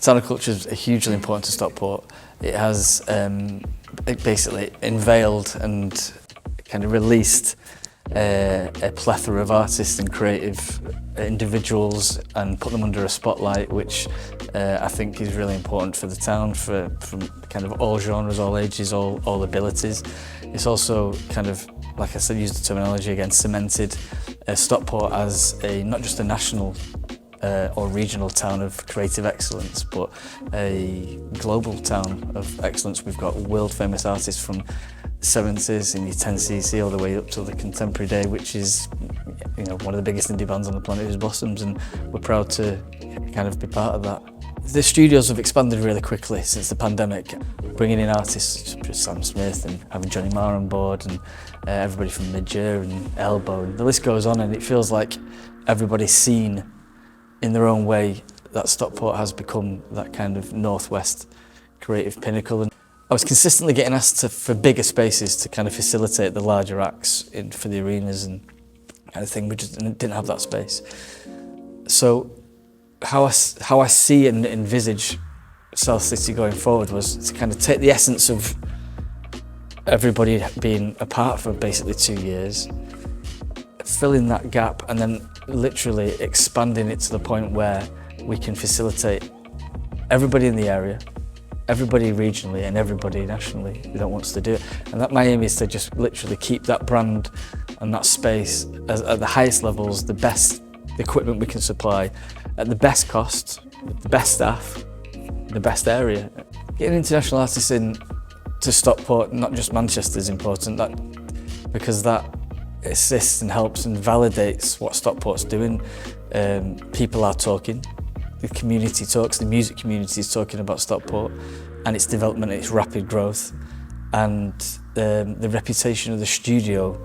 town of culture is hugely important to Stockport. It has it basically unveiled and kind of released a plethora of artists and creative individuals and put them under a spotlight, which I think is really important for the town, from kind of all genres, all ages, all abilities. It's also kind of, like I said, use the terminology again, cemented Stockport as not just a national or regional town of creative excellence, but a global town of excellence. We've got world famous artists from the 70s in your 10cc all the way up to the contemporary day, which is, you know, one of the biggest indie bands on the planet who's blossoms, and we're proud to kind of be part of that. The studios have expanded really quickly since the pandemic, bringing in artists such as Sam Smith and having Johnny Marr on board, and everybody from Midger and Elbow, and the list goes on, and it feels like everybody's seen in their own way that Stockport has become that kind of northwest creative pinnacle. And I was consistently getting asked for bigger spaces to kind of facilitate the larger acts for the arenas and kind of thing. We just didn't have that space. So how I see and envisage South City going forward was to kind of take the essence of everybody being apart for basically 2 years, filling that gap, and then literally expanding it to the point where we can facilitate everybody in the area, everybody regionally and everybody nationally that wants to do it. And that my aim is to just literally keep that brand and that space at the highest levels, the best equipment we can supply, at the best cost, with the best staff, the best area. Getting international artists in to Stockport, not just Manchester, is important, because that assists and helps and validates what Stockport's doing. People are talking, the community talks, the music community is talking about Stockport and its development, its rapid growth, and the reputation of the studio,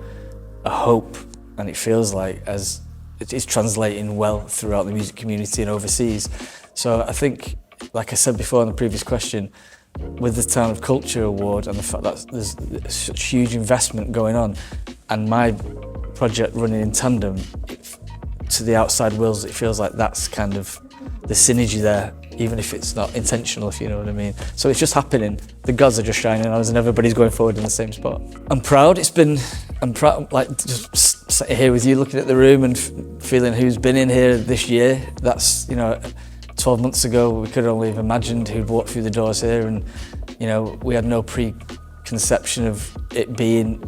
I hope, and it feels like, as it is translating well throughout the music community and overseas. So I think, like I said before in the previous question, with the Town of Culture Award and the fact that there's such huge investment going on, and my project running in tandem, to the outside world, it feels like that's kind of the synergy there, even if it's not intentional, if you know what I mean. So it's just happening. The gods are just shining on us and everybody's going forward in the same spot. I'm proud. I'm proud, like, just sitting here with you, looking at the room and feeling who's been in here this year. That's, you know, 12 months ago, we could only have imagined who'd walk through the doors here, and, you know, we had no preconception of it being,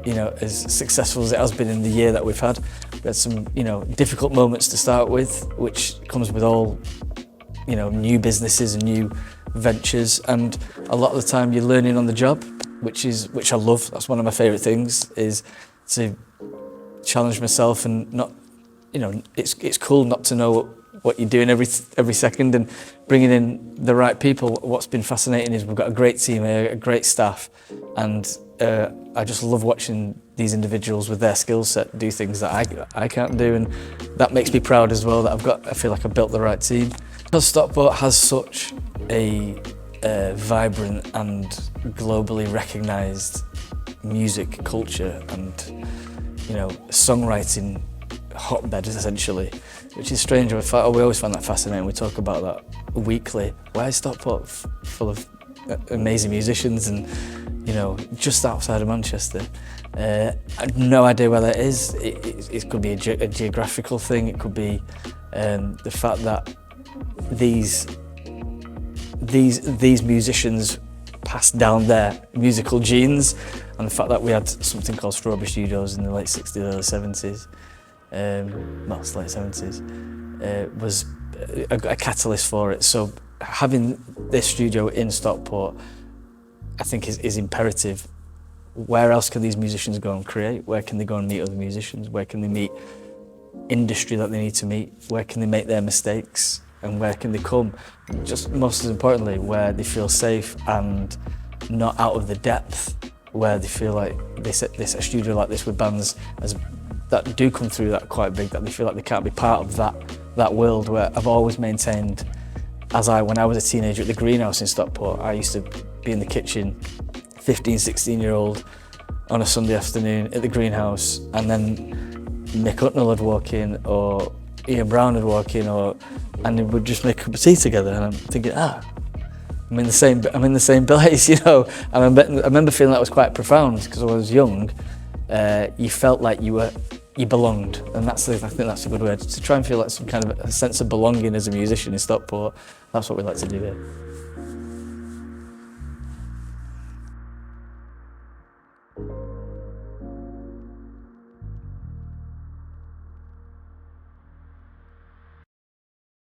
you know, as successful as it has been in the year that we've had. We had some, you know, difficult moments to start with, which comes with all, you know, new businesses and new ventures, and a lot of the time you're learning on the job, which I love. That's one of my favourite things, is to challenge myself and not, you know, it's cool not to know what you're doing every second, and bringing in the right people. What's been fascinating is we've got a great team here, a great staff, and I just love watching these individuals with their skill set do things that I can't do, and that makes me proud as well, that I feel like I've built the right team. Because Stockport has such a vibrant and globally recognised music culture and, you know, songwriting hotbed, essentially, which is strange. We always find that fascinating. We talk about that weekly. Why is Stockport full of amazing musicians and, you know, just outside of Manchester? I have no idea where that is. It could be a geographical thing. It could be the fact that these musicians passed down their musical genes, and the fact that we had something called Strawberry Studios in the late 60s, early 70s, well, it's late 70s, was a catalyst for it. So having this studio in Stockport, I think is imperative. Where else can these musicians go and create? Where can they go and meet other musicians? Where can they meet industry that they need to meet? Where can they make their mistakes? And where can they come? Just most as importantly, where they feel safe and not out of the depth, where they feel like a studio like this with bands that do come through that quite big, that they feel like they can't be part of that world. Where I've always maintained, when I was a teenager at the Greenhouse in Stockport, I used to be in the kitchen, 15, 16-year-old, on a Sunday afternoon at the Greenhouse, and then Mick Hucknall would walk in, or Ian Brown would walk in, and we'd just make a cup of tea together, and I'm thinking, I'm in the same place, you know. And I remember feeling that was quite profound because I was young. You felt like you belonged, and I think that's a good word, to try and feel like some kind of a sense of belonging as a musician in Stockport. That's what we like to do here.